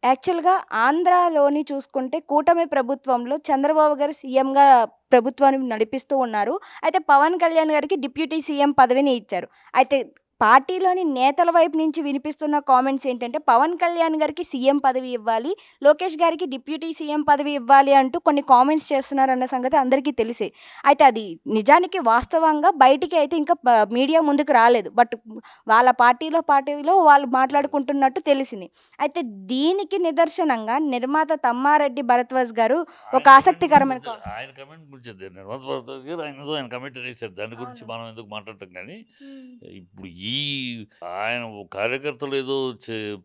యాక్చువల్‌గా ఆంధ్రాలోని చూసుకుంటే కూటమి ప్రభుత్వంలో చంద్రబాబు గారు సీఎంగా ప్రభుత్వాన్ని నడిపిస్తూ ఉన్నారు. అయితే పవన్ కళ్యాణ్ గారికి డిప్యూటీ సీఎం పదవిని ఇచ్చారు. అయితే పార్టీలోని నేతల వైపు నుంచి వినిపిస్తున్న కామెంట్స్ ఏంటంటే పవన్ కళ్యాణ్ గారికి సీఎం పదవి ఇవ్వాలి. లోకేష్ గారికి డిప్యూటీ సీఎం పదవి ఇవ్వాలి అంటూ కొన్ని కామెంట్స్ చేస్తున్నారన్న సంగతి అందరికీ తెలిసే. అయితే అది నిజానికి వాస్తవంగా బయటికి అయితే ఇంకా మీడియా ముందుకు రాలేదు. బట్ వాళ్ళ పార్టీలో వాళ్ళు మాట్లాడుకుంటున్నట్టు తెలిసింది. అయితే దీనికి నిదర్శనంగా నిర్మాత తమ్మారెడ్డి భరద్వాజ్ గారు ఒక ఆసక్తికరమైన ఆయన కమెంట్ గురించి నిర్మాత భరద్వాజ్ గారు ఆయన కమెంట్ అనేసారు. దాని గురించి అవును. మనం ఎందుకు మాట్లాడటం కానీ హ్మ్. ఇప్పుడు ఆయన కార్యకర్తలు ఏదో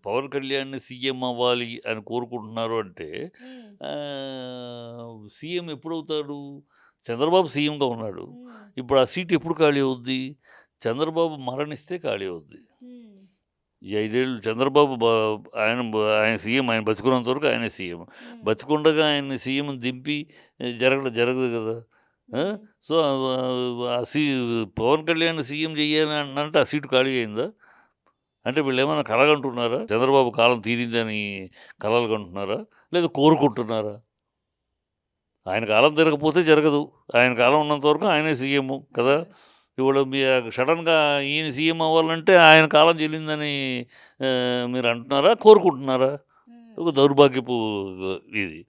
పవన్ కళ్యాణ్‌ని సీఎం అవ్వాలి అని కోరుకుంటున్నారు అంటే హ్మ్. సీఎం ఎప్పుడవుతాడు? చంద్రబాబు సీఎంగా ఉన్నాడు. హ్మ్. ఇప్పుడు ఆ సీట్ ఎప్పుడు ఖాళీ అవుద్ది? చంద్రబాబు మరణిస్తే ఖాళీ అవుద్ది. హ్మ్. ఈ 5 ఏళ్ళు చంద్రబాబు ఆయన సీఎం, ఆయన బతికున్నంత వరకు ఆయనే సీఎం. హ్మ్. బతికుండగా ఆయన్ని సీఎంని దింపి జరగదు కదా! ఆ! హ్మ్. సో, ఆ సీ పవన్ కళ్యాణ్‌ని సీఎం చెయ్యాలి అంటే ఆ సీటు ఖాళీ అయిందా? అంటే వీళ్ళేమన్నా కలగంటున్నారా? చంద్రబాబు కాలం తీరిందని కలలు కంటున్నారా? లేదా కోరుకుంటున్నారా? ఆయన కాలం తిరగపోతే జరగదు. ఆయన కాలం ఉన్నంత వరకు ఆయనే సీఎము కదా! హ్మ్. ఇప్పుడు సడెన్‌గా ఈయన సీఎం అవ్వాలంటే ఆయన కాలం చెల్లిందని మీరు అంటున్నారా? కోరుకుంటున్నారా? హ్మ్. ఒక దౌర్భాగ్యపు ఇది.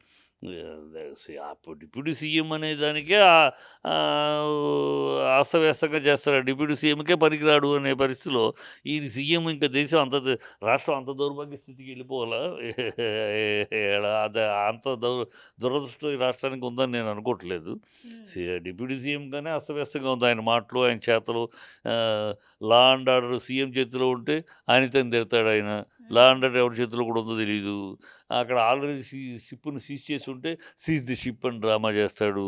అప్పుడు డిప్యూటీ సీఎం అనే దానికే అస్తవ్యస్తంగా చేస్తారు. డిప్యూటీ సీఎంకే పనికిరాడు అనే పరిస్థితిలో ఈయన సీఎం ఇంకా దేశం రాష్ట్రం అంత దౌర్భాగ్య స్థితికి వెళ్ళిపోవాలా? అంత దురదృష్టం ఈ రాష్ట్రానికి ఉందని నేను అనుకోవట్లేదు. హ్మ్. డిప్యూటీ సీఎంగానే అస్తవ్యస్తంగా ఉంది. ఆయన మాటలు, ఆయన చేతలు. ఆహ్, లా అండ్ ఆర్డర్ సీఎం చేతిలో ఉంటే ఆయనతోని తిడతాడాయన. లా హ్మ్. అండ్ ఆర్డర్ ఎవరి చేతిలో కూడా ఉందో తెలీదు. అక్కడ ఆల్రెడీ షిప్‌ని సీజ్ చేసి ఉంటే సీజ్ ది షిప్ అని డ్రామా చేస్తాడు.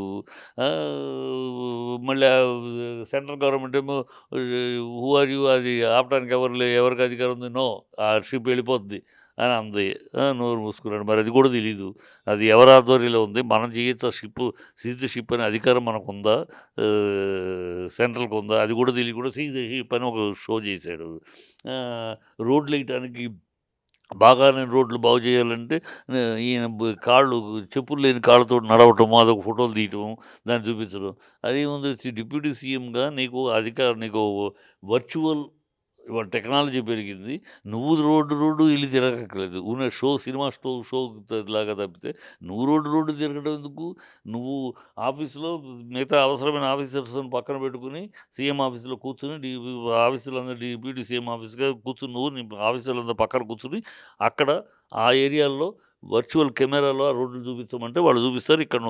మళ్ళా సెంట్రల్ గవర్నమెంట్ ఏమో హూ ఆర్ యూ అది ఆపడానికి ఎవరికి అధికారం ఉంది? నో. ఆ షిప్ వెళ్ళిపోద్ది అని అంది. నోరు మూసుకున్నాడు. మరి అది కూడా తెలీదు. అది ఎవరి ఆధ్వర్యంలో ఉంది? మనం చేయొచ్చా సీజ్ ది షిప్ అనే అధికారం మనకుందా? సెంట్రల్‌కుందా? అది కూడా తెలియకుండా సీజ్ ది షిప్ అని ఒక షో చేశాడు. ఆహ్, రోడ్లేయటానికి బాగానే రోడ్లు బాగు చేయాలంటే ఈయన చెప్పులు లేని కాళ్ళతోటి నడవటము, అదొక ఫోటోలు తీయటం, దాన్ని చూపించడం. అదేముంది డిప్యూటీ సీఎంగా నీకు వర్చువల్ ఇవాళ టెక్నాలజీ పెరిగింది. నువ్వు రోడ్డు ఎళ్లి తిరగక్కర్లేదు. సినిమా షో లాగా తప్పితే నువ్వు రోడ్డు తిరగడం ఎందుకు? నువ్వు ఆఫీస్‌లో మిగతా అవసరమైన ఆఫీసర్స్‌ని పక్కన పెట్టుకొని సీఎం ఆఫీస్‌లో కూర్చొని ఆఫీసర్లందరూ డిప్యూటీ సీఎం ఆఫీస్‌గా కూర్చొని నీ ఆఫీసర్లందరూ పక్కన కూర్చొని అక్కడ ఆ ఏరియాల్లో వర్చువల్ కెమెరాలో ఆ రోడ్లు చూపించమంటే వాళ్ళు చూపిస్తారు. ఇక్కడ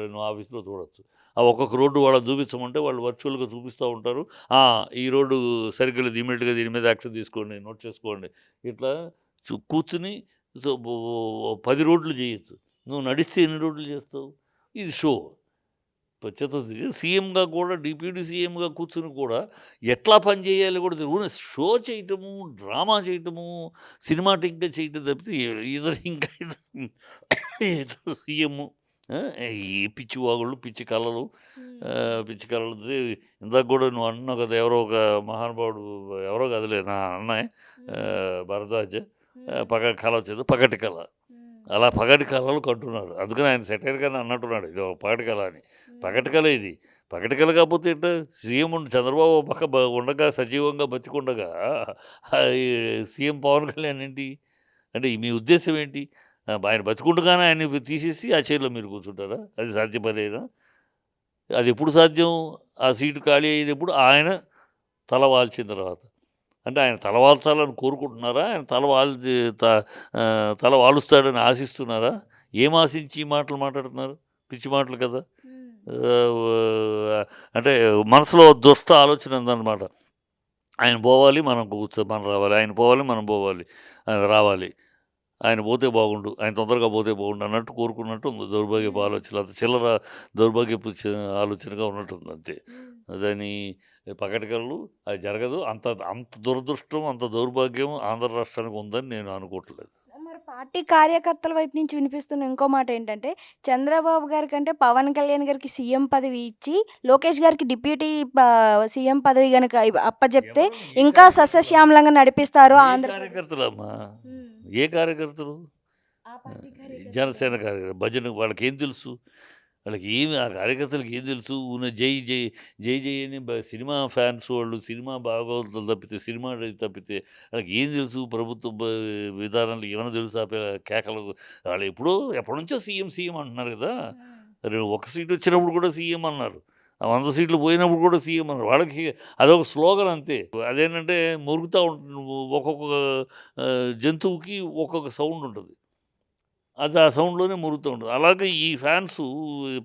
నువ్వు ఆఫీస్‌లో చూడొచ్చు. ఆ ఒక్కొక్క రోడ్డు వాళ్ళకి చూపించమంటే వాళ్ళు వర్చువల్‌గా చూపిస్తా ఉంటారు. ఆ! ఈ రోడ్డు సరిగ్గా లేదు. ఇమ్మీడియేట్‌గా దీని మీద యాక్షన్ తీసుకోండి. నోట్ చేసుకోండి. ఇట్లా కూర్చొని సో, 10 రోడ్లు చేయొచ్చు. నువ్వు నడిస్తే ఎన్ని రోడ్లు చేస్తావు? ఇది షో. సీఎంగా కూడా డిప్యూటీ సీఎంగా కూర్చొని కూడా ఎట్లా పని చేయాలో కూడా ఊరినే షో చేయటము, డ్రామా చేయటము, సినిమాటిక్‌గా చేయటం తప్పితే ఇంకా ఏదో సీఎం ఈ పిచ్చి వాగుళ్ళు, పిచ్చి కళలు, హ్మ్. పిచ్చి కళలది ఇందాక కూడా నువ్వు అంటున్నావు కదా! ఎవరో ఒక మహానుభావుడు ఎవరో కాదులే నా అన్నయ్య హ్మ్. భరద్వాజ్ హ్మ్. కళ వచ్చేది పగటి కళ. హ్మ్. అలా పగటి కళలు కంటున్నాడు. అందుకని ఆయన సెటైర్‌గానే అన్నట్టున్నాడు. ఇది ఒక పగటి కళ అని. హ్మ్. పగటి కళ ఇది. పగటి కళ కాకపోతే ఎట్టా? సీఎం చంద్రబాబు ఒక పక్క ఉండగా సజీవంగా బతికుండగా ఈ సీఎం పవన్ కళ్యాణ్ ఏంటి? అంటే మీ ఉద్దేశ్యం ఏంటి? ఆయన బతికుండగానే ఆయన్ని తీసేసి ఆ చైర్‌లో మీరు కూర్చుంటారా? అది సాధ్యపడేనా? అదెప్పుడు సాధ్యం? ఆ సీటు ఖాళీ అయ్యేదెప్పుడు? ఆయన తల వాల్చిన తర్వాత. అంటే ఆయన తల వాల్చాలని కోరుకుంటున్నారా? ఆయన త తల వాలుస్తాడని ఆశిస్తున్నారా? ఏం ఆశించి ఈ మాటలు మాట్లాడుతున్నారు? పిచ్చి మాటలు కదా! హ్మ్. ఆహ్, అంటే మనసులో దుష్ట ఆలోచన ఉందనమాట. ఆయన పోవాలి, మనం రావాలి. ఆయన పోవాలి, మనం పోవాలి. రావాలి. ఆయన పోతే బాగుండు. ఆయన తొందరగా పోతే బాగుండు అన్నట్టు కోరుకున్నట్టు ఉంది. దౌర్భాగ్యపు హ్మ్. ఆలోచనలు. అంత చిల్లర దౌర్భాగ్యపు ఆలోచనగా ఉన్నట్టుంది అంతే. హ్మ్. దాని పగటి కలలు అది జరగదు. అంత అంత దురదృష్టం, అంత దౌర్భాగ్యం ఆంధ్ర రాష్ట్రానికి ఉందని నేను అనుకోవట్లేదు. మరి పార్టీ కార్యకర్తల వైపు నుంచి వినిపిస్తున్న ఇంకో మాటేంటంటే, చంద్రబాబు గారి కంటే పవన్ కళ్యాణ్ గారికి సీఎం పదవి ఇచ్చి, లోకేష్ గారికి డిప్యూటీ సీఎం పదవి గనక అప్పజెప్తే, ఏ ఇంకా కార్యకర్తలమ్మా? సస్యశ్యామలంగా నడిపిస్తారు ఏ ఆంధ్రప్రదేశ్. కార్యకర్తలమ్మా? హ్మ్. ఏ కార్యకర్తలు? జనసేన భజన వాళ్ళకేం తెలుసు? వాళ్ళకి ఏమి ఆ కార్యకర్తలకి ఏం తెలుసు? జై జై జై జై అని సినిమా ఫ్యాన్స్ వాళ్ళు సినిమా భాగవతాలు తప్పితే, సినిమా ఇది తప్పితే వాళ్ళకి ఏం తెలుసు? ప్రభుత్వ విధానాలు ఏమైనా తెలుసా? కేకలు వాళ్ళు ఎప్పటినుంచో సీఎం సీఎం అంటున్నారు కదా! ఒక సీట్ వచ్చినప్పుడు కూడా సీఎం అన్నారు. ఆ 100 సీట్లు పోయినప్పుడు కూడా సీఎం అన్నారు. వాళ్ళకి అదొక స్లోగన్ అంతే. అదేంటంటే మొరుగుతా ఉంటుంది. ఒక్కొక్క జంతువుకి ఒక్కొక్క సౌండ్ ఉంటది. అది ఆ సౌండ్‌లోనే మొరుగుతూ ఉంటది. అలాగే ఈ ఫ్యాన్సు,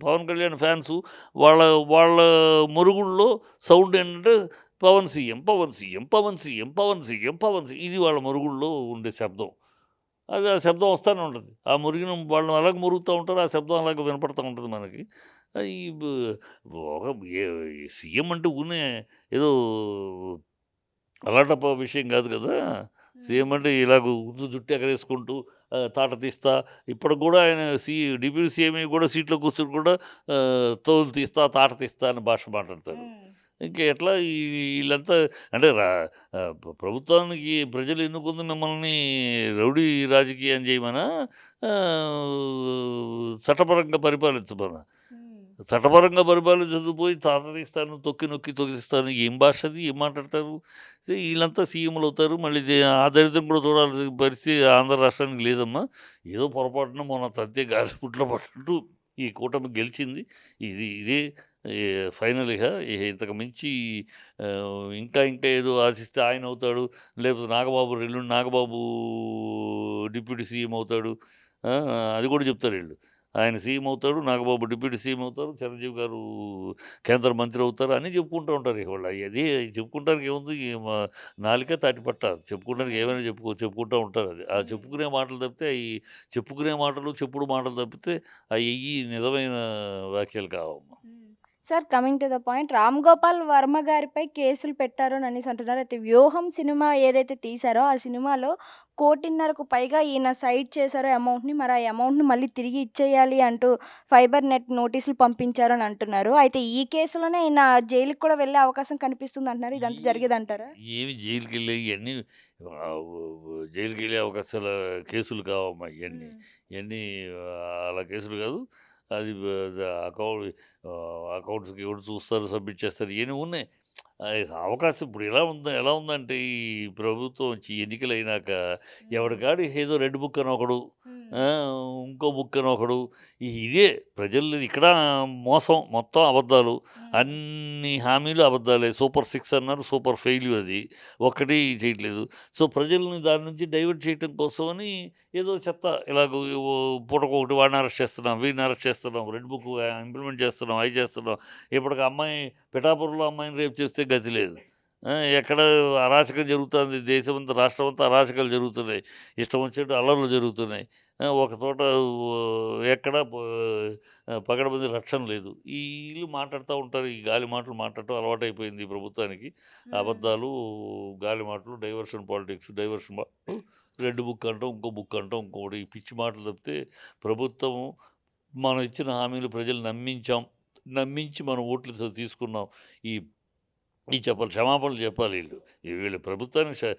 పవన్ కళ్యాణ్ ఫ్యాన్సు వాళ్ళ వాళ్ళ మొరుగుడులో సౌండ్ ఏంటంటే Pawan CM, Pawan CM, Pawan CM, Pawan CM, Pawan C ఇది వాళ్ళ మొరుగుడులో ఉండే శబ్దం. అది ఆ శబ్దం వస్తానే ఉంటది. ఆ మురిగిన వాళ్ళు అలాగే మురుగుతా ఉంటారు. ఆ శబ్దం అలాగే వినపడతా ఉంటది మనకి. ఈ బ్ ఒక ఏ సీఎం అంటే ఊరినే ఏదో అలాటప్ప విషయం కాదు కదా! సీఎం అంటే ఇలాగ జుట్టు ఎగరేసుకుంటూ తాట తీస్తా ఇప్పటికి కూడా ఆయన డిప్యూటీ సీఎం కూడా సీట్‌లో కూర్చొని కూడా తోలు తీస్తా, తాట తీస్తా అని భాష మాట్లాడతారు. ఇంక ఎట్లా ఈళ్ళంతా అంటే ప్రభుత్వానికి ప్రజలు ఎన్నుకుంది మిమ్మల్ని రౌడీ రాజకీయం చేయమనా? చట్టపరంగా పరిపాలించమనా? చట్టపరంగా పరిపాలించదు పోయి తాత తీస్తాను, తొక్కి నొక్కి తొక్కిస్తాను. ఏం భాష అది? ఏం మాట్లాడతారు? ఈళ్ళంతా సీఎంలు అవుతారు. మళ్ళీ ఆ దరిద్రం కూడా చూడాల్సిన పరిస్థితి ఆంధ్ర రాష్ట్రానికి లేదమ్మా. ఏదో పొరపాటున మొన్న తంతే గాలిపుట్లో పడ్డట్టు ఈ కూటమి గెలిచింది. ఇదే ఫైనల్ ఇంతకు మించి ఇంకా ఇంకా ఏదో ఆశిస్తే ఆయన అవుతాడు. లేకపోతే ఎల్లుండి నాగబాబు డిప్యూటీ సీఎం అవుతాడు. ఆ! అది కూడా చెప్తారు ఈళ్ళు. ఆయన సీఎం అవుతాడు. నాగబాబు డిప్యూటీ సీఎం అవుతారు. చిరంజీవి గారు కేంద్ర మంత్రి అవుతారు. అన్నీ చెప్పుకుంటూ ఉంటారు ఇక వాళ్ళు. అయ్యది చెప్పుకుంటానికి ఏముంది? నాలుక తాటిపట్ట. చెప్పుకుంటానికి ఏమైనా చెప్పుకుంటూ ఉంటారు అది. ఆ చెప్పుకునే మాటలు తప్పితే చెప్పుకునే మాటలు, చెప్పుడు మాటలు తప్పితే అయ్యి నిజమైన వాక్యాలు కావమ్మా. Sir coming to the point 'Ram Gopal Varma' గారిపై కేసులు పెట్టారు అని అనేసి అంటున్నారు. అయితే 'వ్యూహం' సినిమా ఏదైతే తీశారో ఆ సినిమాలో 1,50,00,000కు పైగా ఈయన సైడ్ చేశారో అమౌంట్‌ని. మరి ఆ అమౌంట్‌ని మళ్ళీ తిరిగి ఇచ్చేయాలి అంటూ ఫైబర్ నెట్ నోటీసులు పంపించారు అని అంటున్నారు. అయితే ఈ కేసులోనే ఈయన జైలుకి కూడా వెళ్ళే అవకాశం కనిపిస్తుంది అంటున్నారు. ఈ ఇదంతా జరిగేదంటారా? ఏమి జైలుకెళ్ళే ఇయన్నీ జైలుకెళ్ళే అవకాశాల కేసులు కావమ్మా ఇయన్నీ. ఇయన్నీ అలా కేసులు కాదు. అది అకౌంట్స్‌కి ఎవడు చూస్తారు, సబ్మిట్ చేస్తారు ఇయన్నీ ఉన్నాయి. అవకాశం ఇప్పుడు ఎలా ఉందంటే ఈ ప్రభుత్వం వచ్చి ఎన్నికలయినాక ఎవడికాడు ఏదో రెడ్ బుక్ అని ఒకడు, ఇంకో బుక్ అని ఒకడు. ఇదే ప్రజలు ఇక్కడ మోసం మొత్తం అబద్ధాలు. అన్ని హామీలు అబద్ధాలే. సూపర్ 6 అన్నారు. సూపర్ ఫెయిల్యూర్ అది. ఒక్కటి చేయట్లేదు. సో, ప్రజల్ని దాని నుంచి డైవర్ట్ చేయటం కోసమని ఏదో చెత్త ఇలాగ పూటకొకటి వాడిని అరెస్ట్ చేస్తున్నాం, వీడిని అరెస్ట్ చేస్తున్నాం, రెడ్ బుక్ ఇంప్లిమెంట్ చేస్తున్నాం, అయి చేస్తున్నాం. ఇప్పటికి అమ్మాయి పిఠాపురంలో అమ్మాయిని రేప్ చేస్తే గతి లేదు. ఎక్కడ అరాచకం జరుగుతుంది. దేశమంతా, రాష్ట్రమంతా అరాచకాలు జరుగుతున్నాయి. ఇష్టం వచ్చినట్టు అల్లర్లు జరుగుతున్నాయి. ఒక చోట ఎక్కడ పగడబంది రక్షణ లేదు. ఈళ్ళు మాట్లాడుతా ఉంటారు. ఈ గాలి మాటలు మాట్లాడటం అలవాటైపోయింది ఈ ప్రభుత్వానికి. అబద్ధాలు, గాలి మాటలు, డైవర్షన్ పాలిటిక్స్, డైవర్షన్ మాటలు, రెడ్ బుక్ అంటాం, ఇంకో బుక్ అంటాం, ఇంకోటి ఈ పిచ్చి మాటలు తప్పితే ప్రభుత్వం మనం ఇచ్చిన హామీలు ప్రజలు నమ్మించి మనం ఓట్లు తీసుకున్నాం. ఈ ఈ క్షమాపణలు చెప్పాలి వీళ్ళు. వీళ్ళు ప్రభుత్వానికి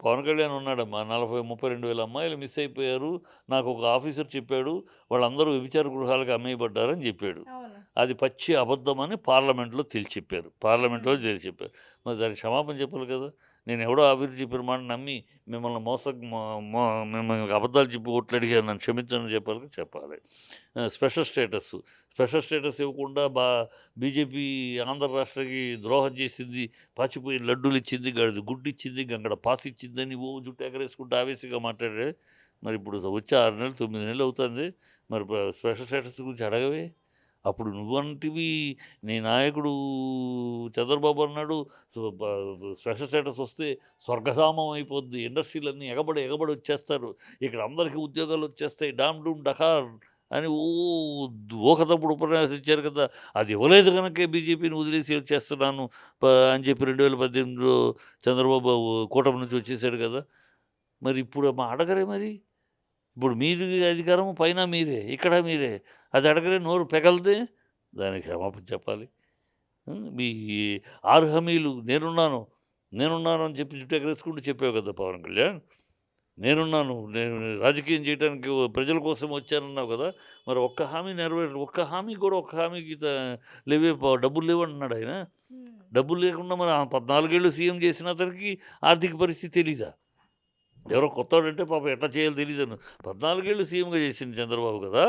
పవన్ కళ్యాణ్ ఉన్నాడమ్మా. 40, 32,000 అమ్మాయిలు మిస్ అయిపోయారు. నాకు ఒక ఆఫీసర్ చెప్పాడు. వాళ్ళందరూ వ్యభిచార గృహాలకు అమ్మేయబడ్డారని చెప్పాడు. అది పచ్చి అబద్ధమని పార్లమెంట్‌లో తేల్చి చెప్పారు. మరి దానికి క్షమాపణ చెప్పాలి కదా! నేను ఎవడో ఆఫీసర్ చెప్పిన మాట నమ్మి మిమ్మల్ని మిమ్మల్ని అబద్ధాలు చెప్పి ఓట్లు అడిగాను, నన్ను క్షమించండి చెప్పాలి. స్పెషల్ స్టేటస్ ఇవ్వకుండా బీజేపీ ఆంధ్ర రాష్ట్రానికి ద్రోహం చేసింది, పాచిపోయిన లడ్డూలు ఇచ్చింది, గుడ్డు ఇచ్చింది, గంగడ పాస్ ఇచ్చిందని జుట్టు ఎగరేసుకుంటూ ఆవేశంగా మాట్లాడాడు. మరి ఇప్పుడు వచ్చి 6 నెలలు 9 నెలలు అవుతుంది. మరి స్పెషల్ స్టేటస్ గురించి అడగవే. అప్పుడు నువ్వంటివి నీ నాయకుడు చంద్రబాబు అన్నాడు, స్పెషల్ స్టేటస్ వస్తే స్వర్గధామం అయిపోద్ది, ఇండస్ట్రీలన్నీ ఎగబడి వచ్చేస్తారు, ఇక్కడ అందరికీ ఉద్యోగాలు వచ్చేస్తాయి, డామ్ డూమ్ డకార్ అని ఊకతప్పుడు ఉపన్యాసం ఇచ్చారు కదా! అది ఇవ్వలేదు కనుకే బీజేపీని వదిలేసి వచ్చేస్తున్నాను అని చెప్పి 2018లో చంద్రబాబు కూటమి నుంచి వచ్చేసాడు కదా! మరి ఇప్పుడు అడగరే మరి? ఇప్పుడు మీది అధికారం పైన మీరే, ఇక్కడ మీరే. అది అడగరే, నోరు పెగలదే దానికి క్షమాపణ చెప్పాలి. మీ 6 హామీలు నేనున్నాను అని చెప్పి జుట్టు ఎగరేసుకుంటూ చెప్పావు కదా పవన్ కళ్యాణ్. నేను రాజకీయం చేయడానికి ప్రజల కోసం వచ్చానన్నావు కదా! మరి ఒక్క హామీ ఒక్క హామీ కూడా ఒక్క హామీకి లేవే డబ్బులు లేవంటున్నాడు ఆయన. డబ్బులు లేకుండా మరి 14 ఏళ్ళు సీఎం చేసిన అతనికి ఆర్థిక పరిస్థితి తెలీదా? ఎవరో కొత్తోడంటే పాపం ఎట్లా చేయాలో తెలీదను. 14 ఏళ్ళు సీఎంగా చేసింది చంద్రబాబు కదా!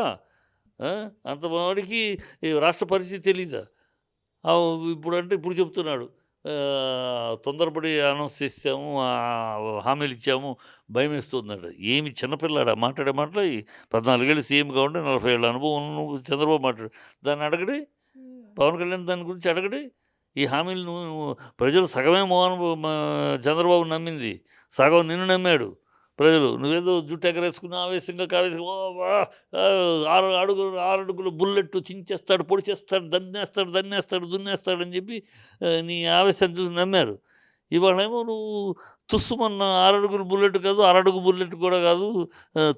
ఆ! అంత వాడికి ఈ రాష్ట్ర పరిస్థితి తెలీదా? ఇప్పుడంటే ఇప్పుడు చెప్తున్నాడు. తొందరపడి అనౌన్స్ చేసేసాము. హామీలిచ్చాము. భయమేస్తుందట. ఏమి చిన్నపిల్లాడా మాట్లాడే మాటలు అయి? 14 ఏళ్ళు సీఎంగా ఉండి 40 ఏళ్ల అనుభవం నువ్వు చంద్రబాబు మాట్లాడు. దాన్ని అడగడే. పవన్ కళ్యాణ్ దాని గురించి అడగడే. ఈ హామీలు నువ్వు ప్రజలు సగమే చంద్రబాబుని నమ్మింది. సగం నిన్ను నమ్మాడు ప్రజలు. నువ్వేదో జుట్టు ఎగరేసుకుని ఆవేశంగా కావేశంగా ఆరు అడుగులు బుల్లెట్ చించేస్తాడు, పొడిచేస్తాడు, దన్నేస్తాడు, దున్నేస్తాడని చెప్పి నీ ఆవేశం చూసి నమ్మారు. ఇవాళేమో నువ్వు తుస్సుమన్న 6 అడుగుల బుల్లెట్ కాదు, అరడుగు బుల్లెట్ కూడా కాదు,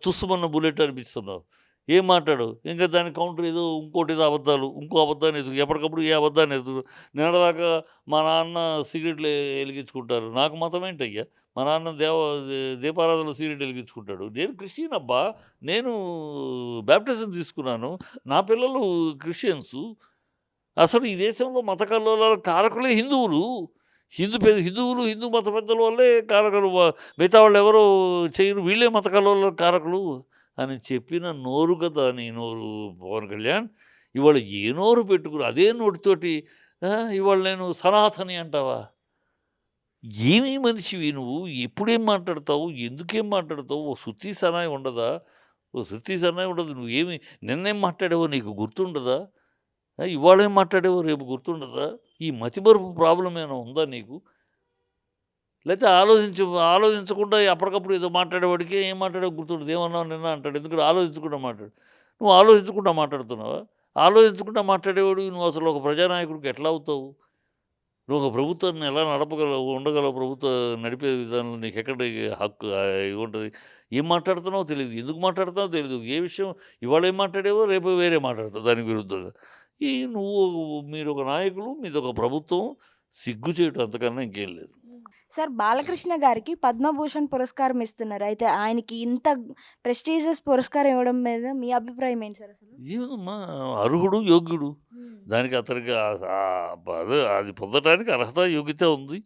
తుస్సుమన్న బుల్లెట్ అనిపిస్తున్నావు. ఏం మాట్లాడవు. ఇంకా దానికి కౌంటర్ ఏదో ఇంకోటి ఏదో అబద్ధాలు, ఇంకో అబద్ధాన్ని ఎతుకు, ఎప్పటికప్పుడు ఏ అబద్ధాన్ని ఎతుకు. నిన్నటిదాకా మా నాన్న సిగరెట్లు వెలిగించుకుంటారు. నాకు మతం ఏంటయ్యా? మా నాన్న దీపారాధనలో సిగరెట్ వెలిగించుకుంటాడు. నేను క్రిస్టియన్ అబ్బా! నేను బాప్టిజం తీసుకున్నాను. నా పిల్లలు క్రిస్టియన్సు. అసలు ఈ దేశంలో మత కల్లోలాల కారకులే హిందువులు. హిందువులు, హిందూ మత పెద్దల వల్లే కారకులు. మిగతా వాళ్ళెవరో చెయ్యరు. వీళ్ళే మత కల్లోలాల కారకులు అని చెప్పిన నోరు కదా నీ నోరు పవన్ కళ్యాణ్. ఇవాళ ఏ నోరు పెట్టుకుని అదే నోటితోటి ఇవాళ నేను సనాతని అంటావా? ఏమి మనిషివి నువ్వు? ఎప్పుడేం మాట్లాడతావు? ఎందుకేం మాట్లాడతావు? ఓ శృతి సనాయి ఉండదా? ఓ శృతి సనాయి ఉండదు. నువ్వేమి నిన్నేం మాట్లాడావో నీకు గుర్తుండదా? ఇవాళేం మాట్లాడావో రేపు గుర్తుండదా? ఈ మతిమరుపు ప్రాబ్లమ్ ఏమైనా ఉందా నీకు? లేతే ఆలోచించకుండా అప్పటికప్పుడు ఏదో మాట్లాడేవాడికి ఏం మాట్లాడావో గుర్తుండదు. ఏమన్నావు నిన్న అంటాడు. ఎందుకంటే ఆలోచించకుండా మాట్లాడు. నువ్వు ఆలోచించకుండా మాట్లాడుతున్నావా? ఆలోచించకుండా మాట్లాడేవాడివి నువ్వు అసలు ఒక ప్రజానాయకుడికి ఎట్లా అవుతావు? నువ్వు ఒక ప్రభుత్వాన్ని ఎలా నడపగలవు? ఉండగలవు? ప్రభుత్వం నడిపే విధానంలో నీకెక్కడ హక్కు ఉంటది? ఏం మాట్లాడుతున్నావో తెలీదు. ఎందుకు మాట్లాడుతున్నావో తెలీదు. ఏ విషయం ఇవాళ ఏం మాట్లాడావో రేపు వేరే మాట్లాడతావు దానికి విరుద్ధంగా. నువ్వు మీరొక నాయకులు, మీదొక ప్రభుత్వం. సిగ్గు చేయటం అంతకన్నా ఇంకేం లేదు. సార్ బాలకృష్ణ గారికి పద్మభూషణ్ పురస్కారం ఇస్తున్నారు. అయితే ఆయనకి ఇంత ప్రెస్టీజియస్ పురస్కారం ఇవ్వడం మీద మీ అభిప్రాయం ఏంటి సార్ అసలు? ఏమమ్మా అర్హుడు, యోగ్యుడు. దానికి అతనికి అదే అది పొందటానికి అర్హత, యోగ్యత ఉంది.